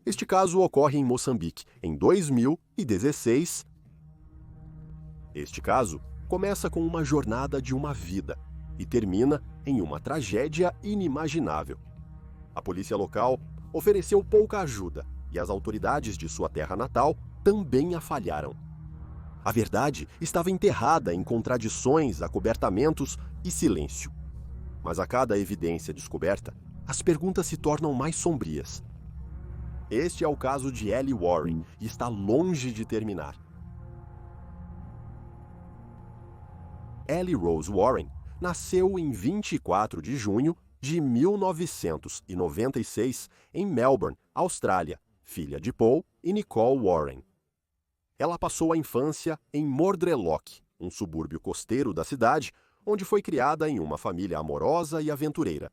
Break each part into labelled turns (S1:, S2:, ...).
S1: Este caso ocorre em Moçambique, em 2016. Este caso começa com uma jornada de uma vida e termina em uma tragédia inimaginável. A polícia local ofereceu pouca ajuda e as autoridades de sua terra natal também a falharam. A verdade estava enterrada em contradições, acobertamentos e silêncio. Mas a cada evidência descoberta, as perguntas se tornam mais sombrias. Este é o caso de Ellie Warren e está longe de terminar. Ellie Rose Warren nasceu em 24 de junho de 1996 em Melbourne, Austrália, filha de Paul e Nicole Warren. Ela passou a infância em Mordrelock, um subúrbio costeiro da cidade, onde foi criada em uma família amorosa e aventureira.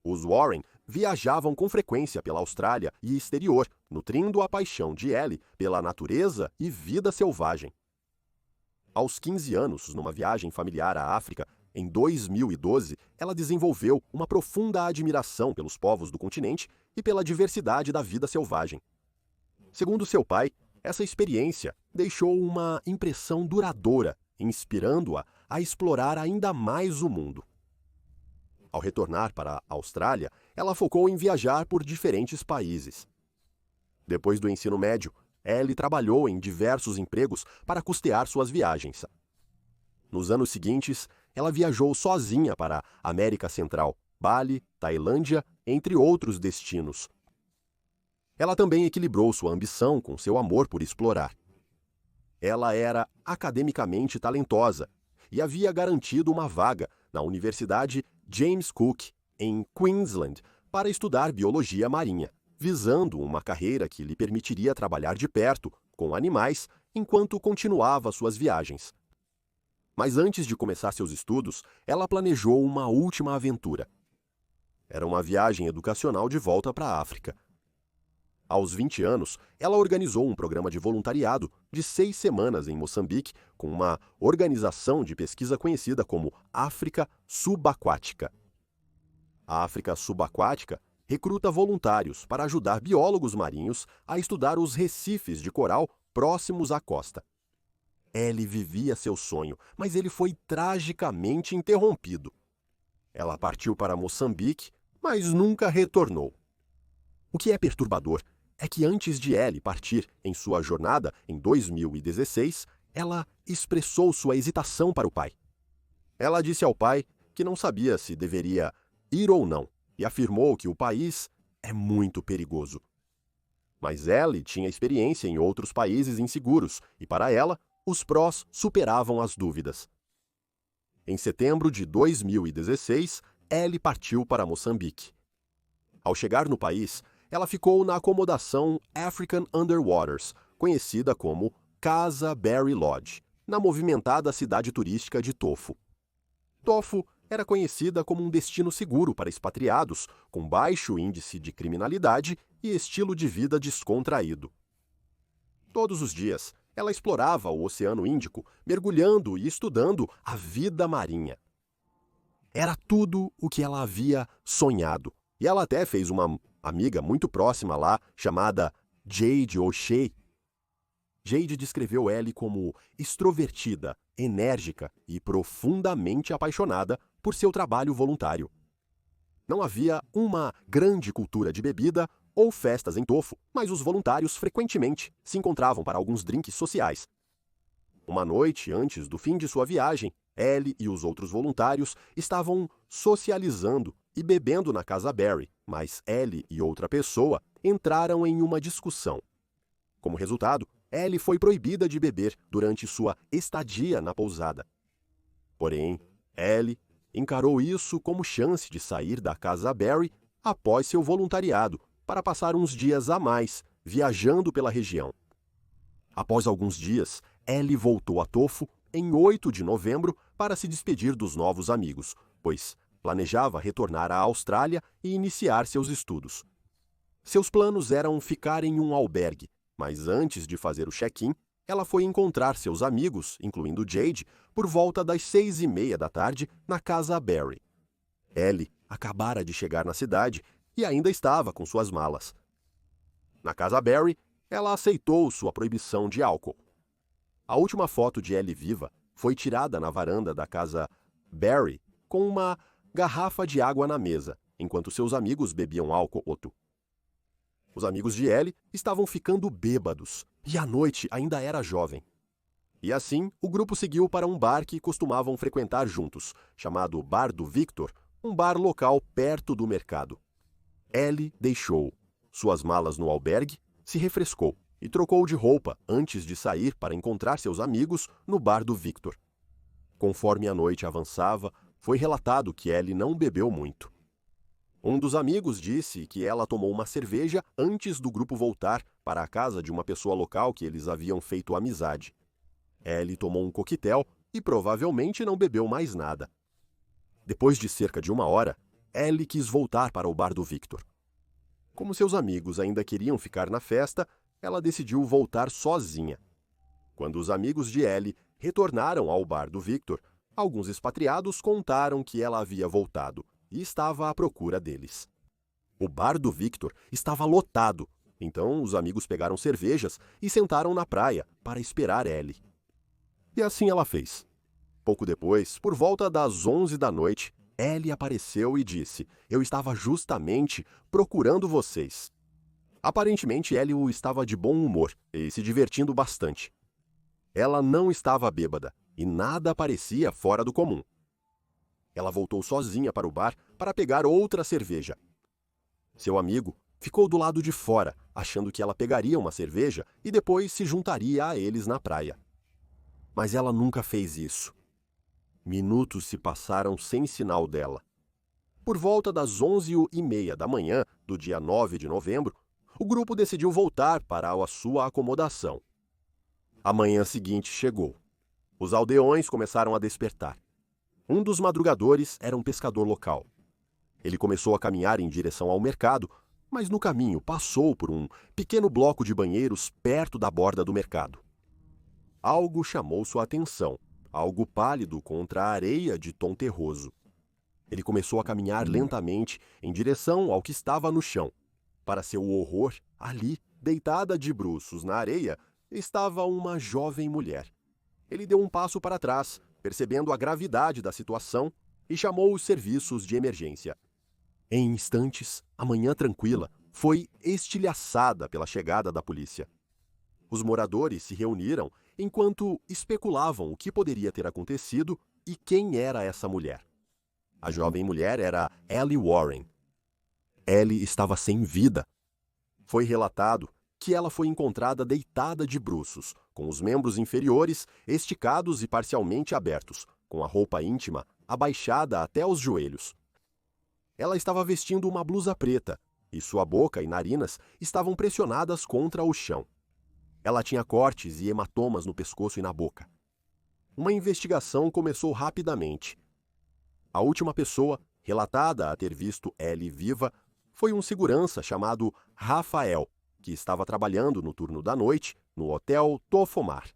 S1: Os Warren viajavam com frequência pela Austrália e exterior, nutrindo a paixão de Ellie pela natureza e vida selvagem. Aos 15 anos, numa viagem familiar à África, em 2012, ela desenvolveu uma profunda admiração pelos povos do continente e pela diversidade da vida selvagem. Segundo seu pai, essa experiência deixou uma impressão duradoura, inspirando-a a explorar ainda mais o mundo. Ao retornar para a Austrália, ela focou em viajar por diferentes países. Depois do ensino médio, Ellie trabalhou em diversos empregos para custear suas viagens. Nos anos seguintes, ela viajou sozinha para a América Central, Bali, Tailândia, entre outros destinos. Ela também equilibrou sua ambição com seu amor por explorar. Ela era academicamente talentosa e havia garantido uma vaga na Universidade James Cook, em Queensland, para estudar biologia marinha, visando uma carreira que lhe permitiria trabalhar de perto, com animais, enquanto continuava suas viagens. Mas antes de começar seus estudos, ela planejou uma última aventura. Era uma viagem educacional de volta para a África. Aos 20 anos, ela organizou um programa de voluntariado de 6 semanas em Moçambique com uma organização de pesquisa conhecida como África Subaquática. A África Subaquática recruta voluntários para ajudar biólogos marinhos a estudar os recifes de coral próximos à costa. Ellie vivia seu sonho, mas ele foi tragicamente interrompido. Ela partiu para Moçambique, mas nunca retornou. O que é perturbador é que antes de Ellie partir em sua jornada, em 2016, ela expressou sua hesitação para o pai. Ela disse ao pai que não sabia se deveria ir ou não e afirmou que o país é muito perigoso. Mas Ellie tinha experiência em outros países inseguros e, para ela, os prós superavam as dúvidas. Em setembro de 2016, Ellie partiu para Moçambique. Ao chegar no país, ela ficou na acomodação African Underwaters, conhecida como Casa Berry Lodge, na movimentada cidade turística de Tofo. Tofo era conhecida como um destino seguro para expatriados, com baixo índice de criminalidade e estilo de vida descontraído. Todos os dias, ela explorava o Oceano Índico, mergulhando e estudando a vida marinha. Era tudo o que ela havia sonhado, e ela até fez uma amiga muito próxima lá, chamada Jade O'Shea. Jade descreveu Ellie como extrovertida, enérgica e profundamente apaixonada por seu trabalho voluntário. Não havia uma grande cultura de bebida ou festas em Tofo, mas os voluntários frequentemente se encontravam para alguns drinks sociais. Uma noite antes do fim de sua viagem, Ellie e os outros voluntários estavam socializando e bebendo na Casa Berry, mas Ellie e outra pessoa entraram em uma discussão. Como resultado, Ellie foi proibida de beber durante sua estadia na pousada. Porém, Ellie encarou isso como chance de sair da Casa Berry após seu voluntariado para passar uns dias a mais viajando pela região. Após alguns dias, Ellie voltou a Tofo em 8 de novembro para se despedir dos novos amigos, pois planejava retornar à Austrália e iniciar seus estudos. Seus planos eram ficar em um albergue, mas antes de fazer o check-in, ela foi encontrar seus amigos, incluindo Jade, por volta das 6:30 da tarde na Casa Berry. Ellie acabara de chegar na cidade e ainda estava com suas malas. Na casa Barry, ela aceitou sua proibição de álcool. A última foto de Ellie viva foi tirada na varanda da casa Barry com uma garrafa de água na mesa, enquanto seus amigos bebiam álcool. Os amigos de Ellie estavam ficando bêbados e a noite ainda era jovem. E assim, o grupo seguiu para um bar que costumavam frequentar juntos, chamado Bar do Victor, um bar local perto do mercado. Ellie deixou suas malas no albergue, se refrescou e trocou de roupa antes de sair para encontrar seus amigos no Bar do Victor. Conforme a noite avançava, foi relatado que Ellie não bebeu muito. Um dos amigos disse que ela tomou uma cerveja antes do grupo voltar para a casa de uma pessoa local que eles haviam feito amizade. Ellie tomou um coquetel e provavelmente não bebeu mais nada. Depois de cerca de 1 hora, Ellie quis voltar para o Bar do Victor. Como seus amigos ainda queriam ficar na festa, ela decidiu voltar sozinha. Quando os amigos de Ellie retornaram ao Bar do Victor, alguns expatriados contaram que ela havia voltado e estava à procura deles. O Bar do Victor estava lotado, então os amigos pegaram cervejas e sentaram na praia para esperar Ellie. E assim ela fez. Pouco depois, por volta das 11 da noite, Ellie apareceu e disse: "Eu estava justamente procurando vocês." Aparentemente, Ellie estava de bom humor e se divertindo bastante. Ela não estava bêbada e nada parecia fora do comum. Ela voltou sozinha para o bar para pegar outra cerveja. Seu amigo ficou do lado de fora, achando que ela pegaria uma cerveja e depois se juntaria a eles na praia. Mas ela nunca fez isso. Minutos se passaram sem sinal dela. Por volta das 11h30 da manhã do dia 9 de novembro, o grupo decidiu voltar para a sua acomodação. A manhã seguinte chegou. Os aldeões começaram a despertar. Um dos madrugadores era um pescador local. Ele começou a caminhar em direção ao mercado, mas no caminho passou por um pequeno bloco de banheiros perto da borda do mercado. Algo chamou sua atenção, algo pálido contra a areia de tom terroso. Ele começou a caminhar lentamente em direção ao que estava no chão. Para seu horror, ali, deitada de bruços na areia, estava uma jovem mulher. Ele deu um passo para trás, percebendo a gravidade da situação, e chamou os serviços de emergência. Em instantes, a manhã tranquila foi estilhaçada pela chegada da polícia. Os moradores se reuniram enquanto especulavam o que poderia ter acontecido e quem era essa mulher. A jovem mulher era Ellie Warren. Ellie estava sem vida. Foi relatado que ela foi encontrada deitada de bruços, com os membros inferiores esticados e parcialmente abertos, com a roupa íntima abaixada até os joelhos. Ela estava vestindo uma blusa preta e sua boca e narinas estavam pressionadas contra o chão. Ela tinha cortes e hematomas no pescoço e na boca. Uma investigação começou rapidamente. A última pessoa relatada a ter visto Ellie viva foi um segurança chamado Rafael, que estava trabalhando no turno da noite no Hotel Tofomar.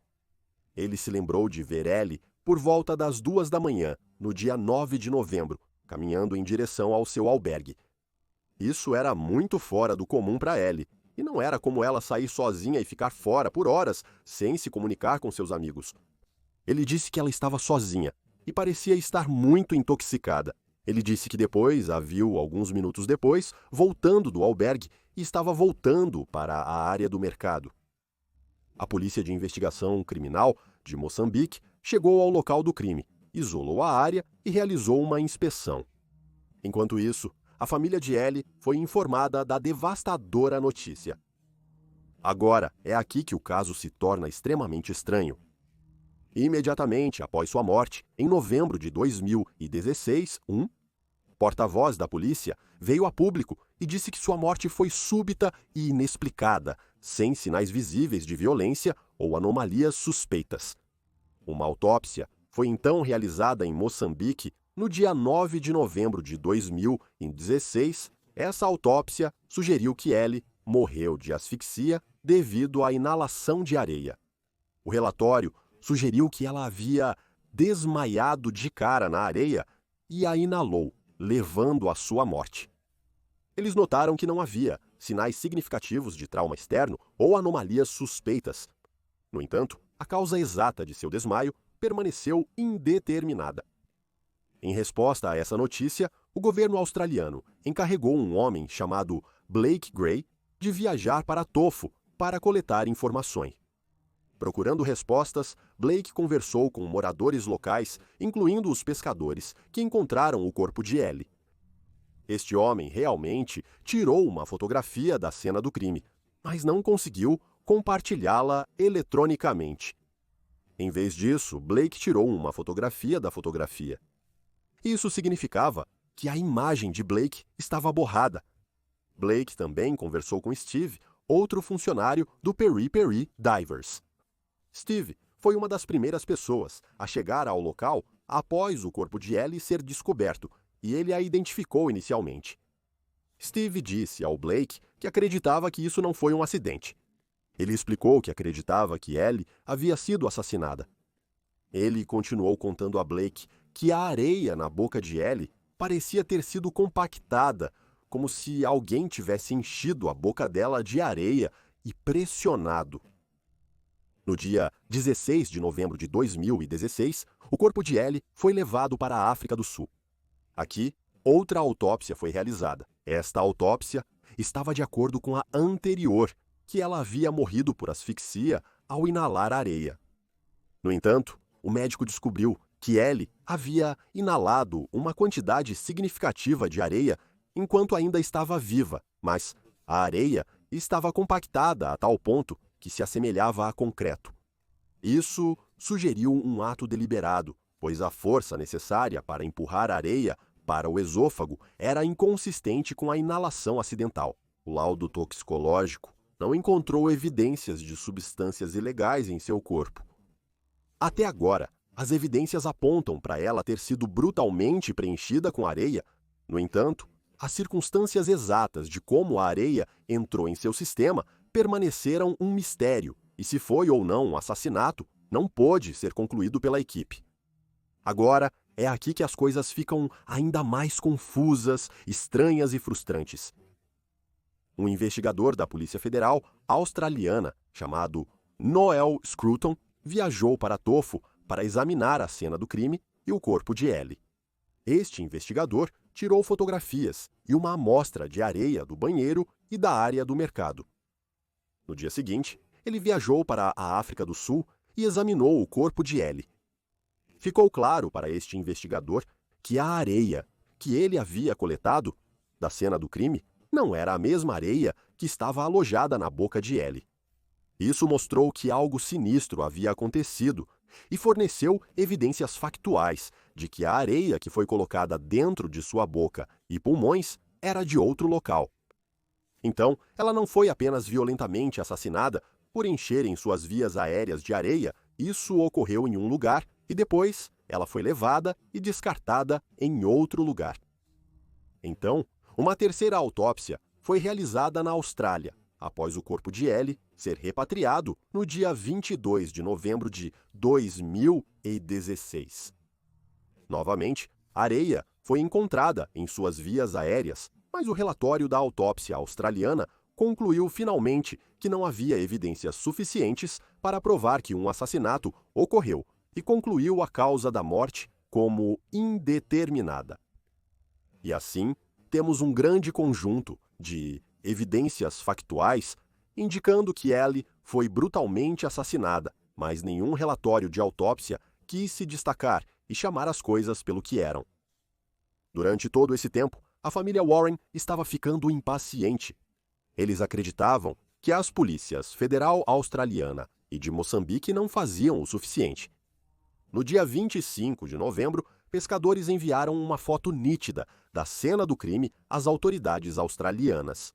S1: Ele se lembrou de ver Ellie por volta das 2 da manhã, no dia 9 de novembro, caminhando em direção ao seu albergue. Isso era muito fora do comum para Ellie, e não era como ela sair sozinha e ficar fora por horas sem se comunicar com seus amigos. Ele disse que ela estava sozinha e parecia estar muito intoxicada. Ele disse que depois a viu, alguns minutos depois, voltando do albergue e estava voltando para a área do mercado. A Polícia de Investigação Criminal de Moçambique chegou ao local do crime, isolou a área e realizou uma inspeção. Enquanto isso, a família de Ellie foi informada da devastadora notícia. Agora, é aqui que o caso se torna extremamente estranho. Imediatamente após sua morte, em novembro de 2016, um porta-voz da polícia veio a público e disse que sua morte foi súbita e inexplicada, sem sinais visíveis de violência ou anomalias suspeitas. Uma autópsia foi então realizada em Moçambique no dia 9 de novembro de 2016. Essa autópsia sugeriu que Ellie morreu de asfixia devido à inalação de areia. O relatório sugeriu que ela havia desmaiado de cara na areia e a inalou, levando à sua morte. Eles notaram que não havia sinais significativos de trauma externo ou anomalias suspeitas. No entanto, a causa exata de seu desmaio permaneceu indeterminada. Em resposta a essa notícia, o governo australiano encarregou um homem chamado Blake Gray de viajar para Tofo para coletar informações. Procurando respostas, Blake conversou com moradores locais, incluindo os pescadores, que encontraram o corpo de Ellie. Este homem realmente tirou uma fotografia da cena do crime, mas não conseguiu compartilhá-la eletronicamente. Em vez disso, Blake tirou uma fotografia da fotografia. Isso significava que a imagem de Blake estava borrada. Blake também conversou com Steve, outro funcionário do Peri Peri Divers. Steve foi uma das primeiras pessoas a chegar ao local após o corpo de Ellie ser descoberto, e ele a identificou inicialmente. Steve disse ao Blake que acreditava que isso não foi um acidente. Ele explicou que acreditava que Ellie havia sido assassinada. Ele continuou contando a Blake que a areia na boca de Ellie parecia ter sido compactada, como se alguém tivesse enchido a boca dela de areia e pressionado. No dia 16 de novembro de 2016, o corpo de Ellie foi levado para a África do Sul. Aqui, outra autópsia foi realizada. Esta autópsia estava de acordo com a anterior, que ela havia morrido por asfixia ao inalar areia. No entanto, o médico descobriu que Ellie havia inalado uma quantidade significativa de areia enquanto ainda estava viva, mas a areia estava compactada a tal ponto que se assemelhava a concreto. Isso sugeriu um ato deliberado, pois a força necessária para empurrar a areia para o esôfago era inconsistente com a inalação acidental. O laudo toxicológico não encontrou evidências de substâncias ilegais em seu corpo. Até agora, as evidências apontam para ela ter sido brutalmente preenchida com areia. No entanto, as circunstâncias exatas de como a areia entrou em seu sistema permaneceram um mistério, e se foi ou não um assassinato, não pôde ser concluído pela equipe. Agora, é aqui que as coisas ficam ainda mais confusas, estranhas e frustrantes. Um investigador da Polícia Federal australiana, chamado Noel Scruton, viajou para Tofo para examinar a cena do crime e o corpo de Ellie. Este investigador tirou fotografias e uma amostra de areia do banheiro e da área do mercado. No dia seguinte, ele viajou para a África do Sul e examinou o corpo de Ellie. Ficou claro para este investigador que a areia que ele havia coletado da cena do crime não era a mesma areia que estava alojada na boca de Ellie. Isso mostrou que algo sinistro havia acontecido e forneceu evidências factuais de que a areia que foi colocada dentro de sua boca e pulmões era de outro local. Então, ela não foi apenas violentamente assassinada por encherem suas vias aéreas de areia, isso ocorreu em um lugar e depois ela foi levada e descartada em outro lugar. Então, uma terceira autópsia foi realizada na Austrália, após o corpo de Ellie ser repatriado no dia 22 de novembro de 2016. Novamente, areia foi encontrada em suas vias aéreas, mas o relatório da autópsia australiana concluiu finalmente que não havia evidências suficientes para provar que um assassinato ocorreu e concluiu a causa da morte como indeterminada. E assim, temos um grande conjunto de evidências factuais indicando que Ellie foi brutalmente assassinada, mas nenhum relatório de autópsia quis se destacar e chamar as coisas pelo que eram. Durante todo esse tempo, a família Warren estava ficando impaciente. Eles acreditavam que as polícias federal australiana e de Moçambique não faziam o suficiente. No dia 25 de novembro, pescadores enviaram uma foto nítida da cena do crime às autoridades australianas.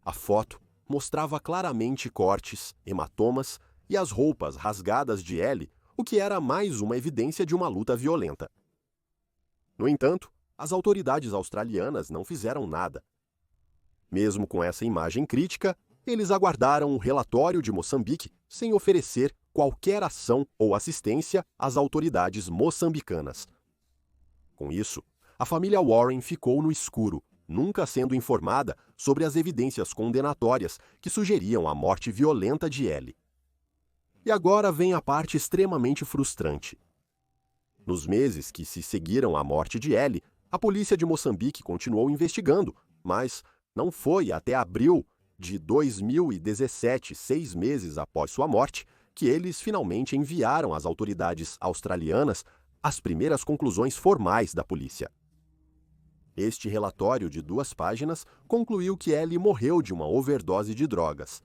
S1: A foto mostrava claramente cortes, hematomas e as roupas rasgadas de Ellie, o que era mais uma evidência de uma luta violenta. No entanto, as autoridades australianas não fizeram nada. Mesmo com essa imagem crítica, eles aguardaram o relatório de Moçambique sem oferecer qualquer ação ou assistência às autoridades moçambicanas. Com isso, a família Warren ficou no escuro, nunca sendo informada sobre as evidências condenatórias que sugeriam a morte violenta de Ellie. E agora vem a parte extremamente frustrante. Nos meses que se seguiram à morte de Ellie, a polícia de Moçambique continuou investigando, mas não foi até abril de 2017, 6 meses após sua morte, que eles finalmente enviaram às autoridades australianas as primeiras conclusões formais da polícia. Este relatório de 2 páginas concluiu que Ellie morreu de uma overdose de drogas.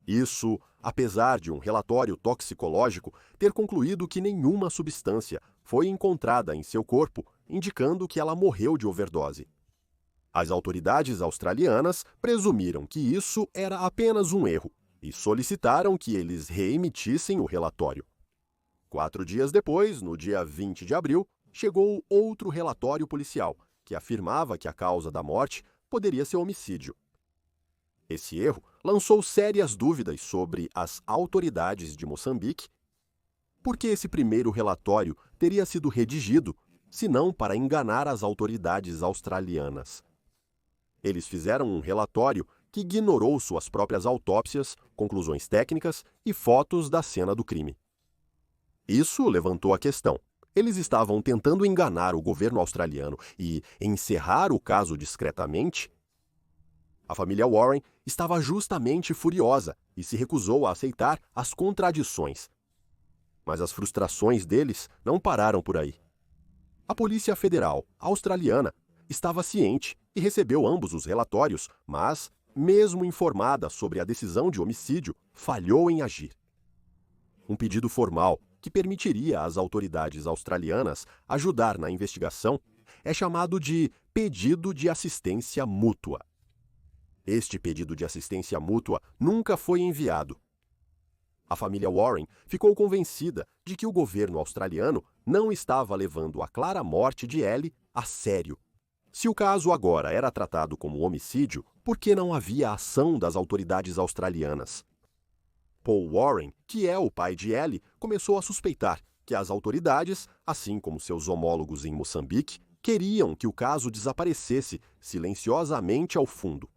S1: Isso, apesar de um relatório toxicológico ter concluído que nenhuma substância foi encontrada em seu corpo, indicando que ela morreu de overdose. As autoridades australianas presumiram que isso era apenas um erro e solicitaram que eles reemitissem o relatório. 4 dias depois, no dia 20 de abril, chegou outro relatório policial, que afirmava que a causa da morte poderia ser homicídio. Esse erro lançou sérias dúvidas sobre as autoridades de Moçambique. Por que esse primeiro relatório teria sido redigido, se não para enganar as autoridades australianas? Eles fizeram um relatório que ignorou suas próprias autópsias, conclusões técnicas e fotos da cena do crime. Isso levantou a questão. Eles estavam tentando enganar o governo australiano e encerrar o caso discretamente? A família Warren estava justamente furiosa e se recusou a aceitar as contradições. Mas as frustrações deles não pararam por aí. A Polícia Federal australiana estava ciente e recebeu ambos os relatórios, mas, mesmo informada sobre a decisão de homicídio, falhou em agir. Um pedido formal que permitiria às autoridades australianas ajudar na investigação é chamado de Pedido de Assistência Mútua. Este pedido de assistência mútua nunca foi enviado. A família Warren ficou convencida de que o governo australiano não estava levando a clara morte de Ellie a sério. Se o caso agora era tratado como homicídio, por que não havia ação das autoridades australianas? Paul Warren, que é o pai de Ellie, começou a suspeitar que as autoridades, assim como seus homólogos em Moçambique, queriam que o caso desaparecesse silenciosamente ao fundo.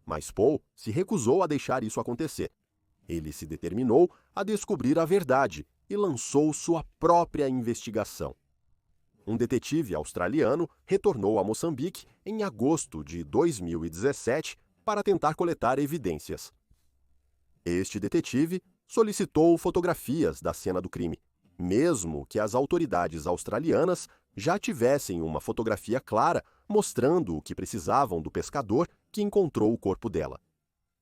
S1: Mas Paul se recusou a deixar isso acontecer. Ele se determinou a descobrir a verdade e lançou sua própria investigação. Um detetive australiano retornou a Moçambique em agosto de 2017 para tentar coletar evidências. Este detetive solicitou fotografias da cena do crime, mesmo que as autoridades australianas já tivessem uma fotografia clara mostrando o que precisavam do pescador que encontrou o corpo dela.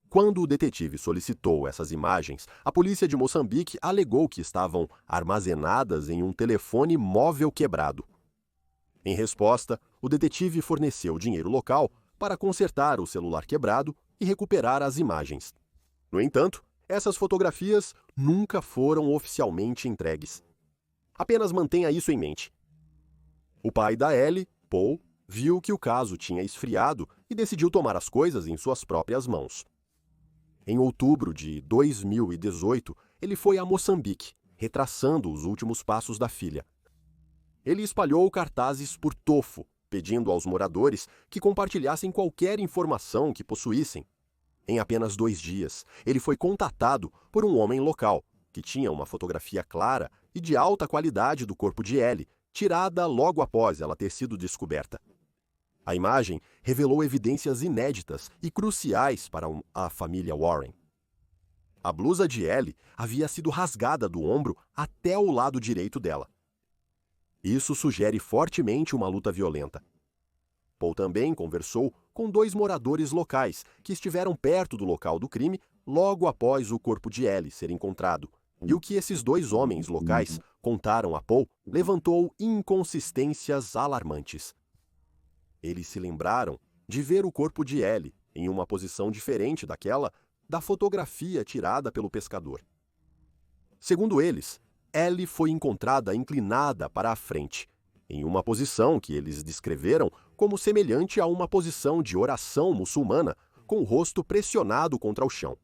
S1: Quando o detetive solicitou essas imagens, a polícia de Moçambique alegou que estavam armazenadas em um telefone móvel quebrado. Em resposta, o detetive forneceu dinheiro local para consertar o celular quebrado e recuperar as imagens. No entanto, essas fotografias nunca foram oficialmente entregues. Apenas mantenha isso em mente. O pai da Ellie, Paul, viu que o caso tinha esfriado e decidiu tomar as coisas em suas próprias mãos. Em outubro de 2018, ele foi a Moçambique, retraçando os últimos passos da filha. Ele espalhou cartazes por tofo, pedindo aos moradores que compartilhassem qualquer informação que possuíssem. Em apenas 2 dias, ele foi contatado por um homem local, que tinha uma fotografia clara e de alta qualidade do corpo de Ellie, tirada logo após ela ter sido descoberta. A imagem revelou evidências inéditas e cruciais para a família Warren. A blusa de Ellie havia sido rasgada do ombro até o lado direito dela. Isso sugere fortemente uma luta violenta. Paul também conversou com 2 moradores locais que estiveram perto do local do crime logo após o corpo de Ellie ser encontrado. E o que esses 2 homens locais contaram a Paul levantou inconsistências alarmantes. Eles se lembraram de ver o corpo de Ellie em uma posição diferente daquela da fotografia tirada pelo pescador. Segundo eles, Ellie foi encontrada inclinada para a frente, em uma posição que eles descreveram como semelhante a uma posição de oração muçulmana, com o rosto pressionado contra o chão.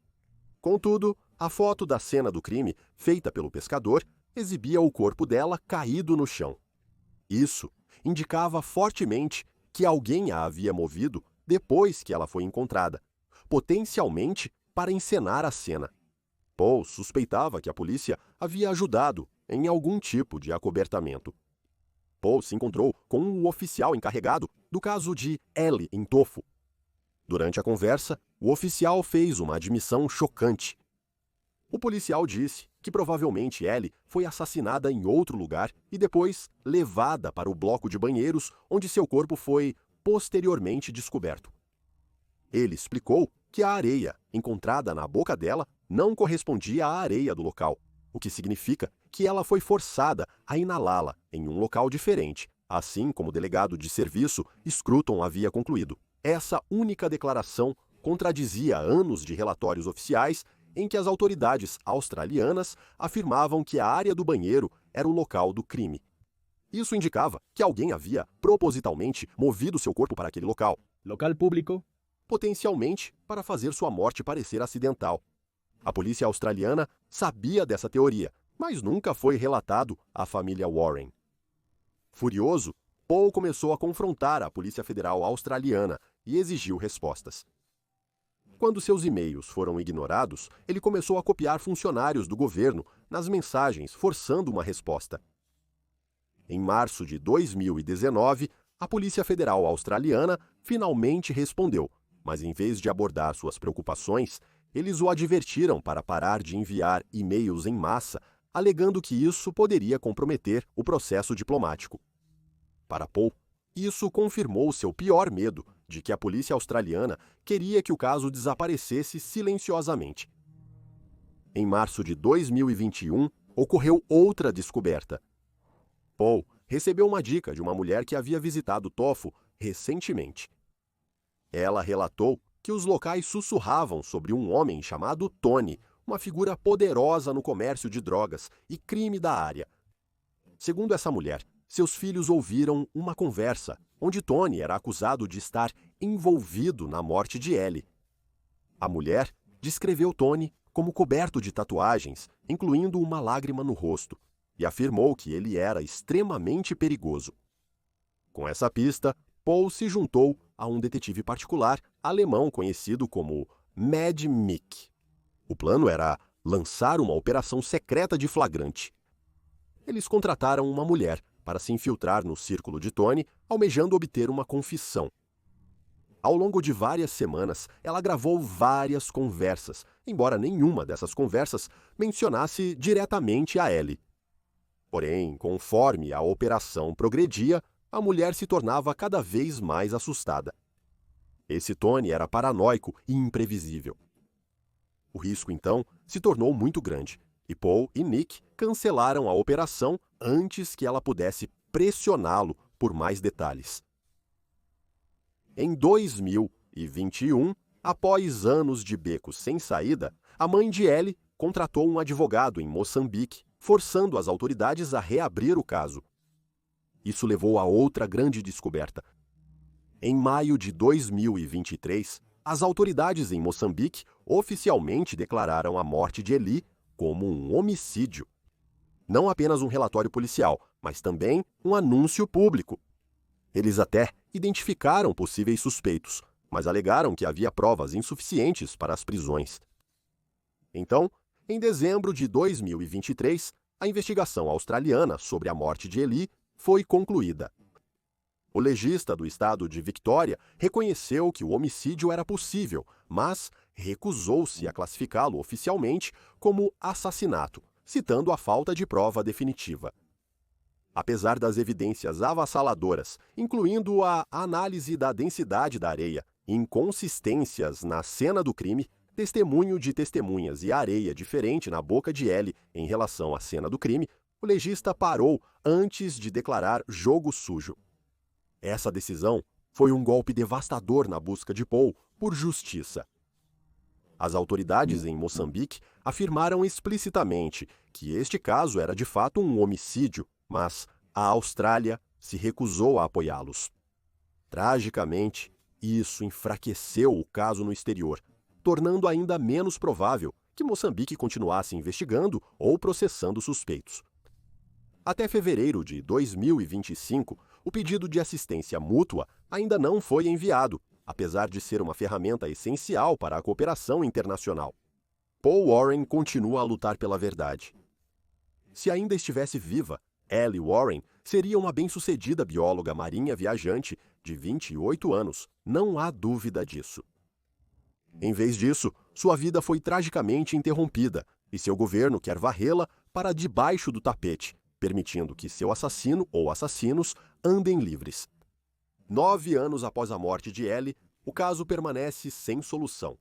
S1: Contudo, a foto da cena do crime, feita pelo pescador, exibia o corpo dela caído no chão. Isso indicava fortemente que alguém a havia movido depois que ela foi encontrada, potencialmente para encenar a cena. Paul suspeitava que a polícia havia ajudado em algum tipo de acobertamento. Paul se encontrou com o oficial encarregado do caso de Ellie em Tofu. Durante a conversa, o oficial fez uma admissão chocante. O policial disse que provavelmente Ellie foi assassinada em outro lugar e depois levada para o bloco de banheiros onde seu corpo foi posteriormente descoberto. Ele explicou que a areia encontrada na boca dela não correspondia à areia do local, o que significa que ela foi forçada a inalá-la em um local diferente, assim como o delegado de serviço Scruton havia concluído. Essa única declaração contradizia anos de relatórios oficiais em que as autoridades australianas afirmavam que a área do banheiro era o local do crime. Isso indicava que alguém havia propositalmente movido seu corpo para aquele local.
S2: Local público.
S1: Potencialmente para fazer sua morte parecer acidental. A polícia australiana sabia dessa teoria, mas nunca foi relatado à família Warren. Furioso, Paul começou a confrontar a Polícia Federal Australiana e exigiu respostas. Quando seus e-mails foram ignorados, ele começou a copiar funcionários do governo nas mensagens, forçando uma resposta. Em março de 2019, a Polícia Federal Australiana finalmente respondeu, mas em vez de abordar suas preocupações, eles o advertiram para parar de enviar e-mails em massa, alegando que isso poderia comprometer o processo diplomático. Para Paul, isso confirmou seu pior medo de que a polícia australiana queria que o caso desaparecesse silenciosamente. Em março de 2021, ocorreu outra descoberta. Paul recebeu uma dica de uma mulher que havia visitado Tofu recentemente. Ela relatou que os locais sussurravam sobre um homem chamado Tony, uma figura poderosa no comércio de drogas e crime da área. Segundo essa mulher, seus filhos ouviram uma conversa onde Tony era acusado de estar envolvido na morte de Ellie. A mulher descreveu Tony como coberto de tatuagens, incluindo uma lágrima no rosto, e afirmou que ele era extremamente perigoso. Com essa pista, Paul se juntou a um detetive particular alemão conhecido como Mad Mick. O plano era lançar uma operação secreta de flagrante. Eles contrataram uma mulher para se infiltrar no círculo de Tony, almejando obter uma confissão. Ao longo de várias semanas, ela gravou várias conversas, embora nenhuma dessas conversas mencionasse diretamente a Ellie. Porém, conforme a operação progredia, a mulher se tornava cada vez mais assustada. Esse Tony era paranoico e imprevisível. O risco, então, se tornou muito grande, e Paul e Nick cancelaram a operação antes que ela pudesse pressioná-lo por mais detalhes. Em 2021, após anos de becos sem saída, a mãe de Ellie contratou um advogado em Moçambique, forçando as autoridades a reabrir o caso. Isso levou a outra grande descoberta. Em maio de 2023, as autoridades em Moçambique oficialmente declararam a morte de Ellie como um homicídio. Não apenas um relatório policial, mas também um anúncio público. Eles até identificaram possíveis suspeitos, mas alegaram que havia provas insuficientes para as prisões. Então, em dezembro de 2023, a investigação australiana sobre a morte de Ellie foi concluída. O legista do estado de Victoria reconheceu que o homicídio era possível, mas recusou-se a classificá-lo oficialmente como assassinato, citando a falta de prova definitiva. Apesar das evidências avassaladoras, incluindo a análise da densidade da areia, inconsistências na cena do crime, testemunho de testemunhas e areia diferente na boca de Ellie em relação à cena do crime, o legista parou antes de declarar jogo sujo. Essa decisão foi um golpe devastador na busca de Paul por justiça. As autoridades em Moçambique afirmaram explicitamente que este caso era de fato um homicídio, mas a Austrália se recusou a apoiá-los. Tragicamente, isso enfraqueceu o caso no exterior, tornando ainda menos provável que Moçambique continuasse investigando ou processando suspeitos. Até fevereiro de 2025, o pedido de assistência mútua ainda não foi enviado, apesar de ser uma ferramenta essencial para a cooperação internacional. Paul Warren continua a lutar pela verdade. Se ainda estivesse viva, Ellie Warren seria uma bem-sucedida bióloga marinha viajante de 28 anos, não há dúvida disso. Em vez disso, sua vida foi tragicamente interrompida e seu governo quer varrê-la para debaixo do tapete, permitindo que seu assassino ou assassinos andem livres. 9 anos após a morte de Ellie, o caso permanece sem solução.